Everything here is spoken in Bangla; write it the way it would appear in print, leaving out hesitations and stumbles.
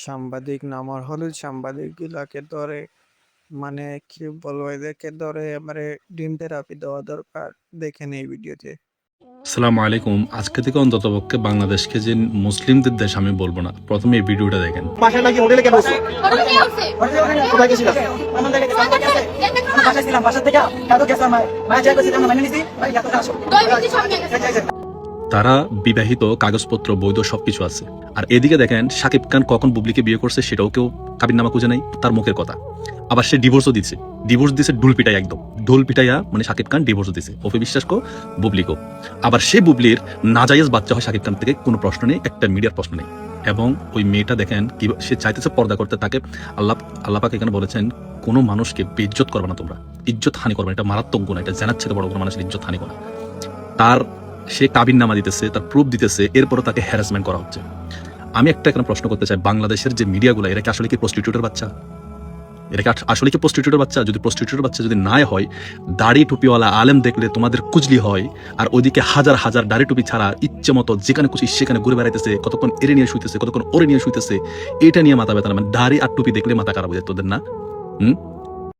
সাংবাদিক নামার হলে সাংবাদিকগুলাকে ধরে মানে কি বলবো এদেরকে ধরে এবারে ডিম থেরাপি দেওয়া দরকার। দেখেন এই ভিডিওতে। আসসালামু আলাইকুম। আজকে থেকে অন্ততপক্ষে বাংলাদেশকে যে মুসলিমদের দেশ আমি বলবো না, প্রথমে এই ভিডিওটা দেখেন। বাসায় নাকি হোটেলে কেন আসছো? কোথায় গেছিলাম? বাসায় ছিলাম, বাসা থেকে এত গেছিলাম, মায়ের যা করছি আমরা মেনে নিছি, ভাই এত আসো। তারা বিবাহিত, কাগজপত্র বৈধ সবকিছু আছে। আর এদিকে দেখেন শাকিব খান কখন বুবলিকে বিয়ে করছে সেটাও কেউ কাবিননামা খুঁজে নাই, তার মুখের কথা। আবার সে ডিভোর্সও দিচ্ছে, ডিভোর্স দিছে ঢোল পিটাই, একদম ঢোল পিটাইয়া মানে শাকিব খান ডিভোর্স দিছে অপি বিশ্বাসকো বুবলিকেও। আবার সে বুবলির নাজায়েজ বাচ্চা হয় শাকিব খান থেকে, কোনো প্রশ্ন নেই, একটা মিডিয়ার প্রশ্ন নেই। এবং ওই মেয়েটা দেখেন কি সে চাইতেছে পর্দা করতে, তাকে আল্লাহ পাক এখানে বলেছেন কোনো মানুষকে বেইজ্জত করবে না, তোমরা ইজ্জত হানি করবে না, এটা মারাত্মক গুনাহ, এটা জানার থেকে বড় কোনো মানুষের ইজ্জত হানি করা। তার সে কাবিননামা দিতেছে, তার প্রুফ দিতেছে, এরপরও তাকে হ্যারাসমেন্ট করা হচ্ছে। আমি একটা এখানে প্রশ্ন করতে চাই, বাংলাদেশের যে মিডিয়াগুলো এরা কি আসলে কি প্রস্টিটিউটের বাচ্চা? এরা কি আসলে কি প্রস্টিটিউটের বাচ্চা? যদি প্রস্টিটিউটের বাচ্চা যদি না হয়, দাড়ি টুপিওয়ালা আলেম দেখলে তোমাদের কুজলি হয়, আর ওইদিকে হাজার হাজার দাড়ি টুপি ছাড়া ইচ্ছে মতো যেখানে খুশি সেখানে ঘুরে বেড়াইতেছে, কতক্ষণ এরে নিয়ে শুইতেছে, কতক্ষণ ওরে নিয়ে শুইতেছে, এটা নিয়ে মাথা ব্যথা না। মানে দাড়ি আর টুপি দেখলে মাথা খারাপ হয়ে যায় তোদের, না?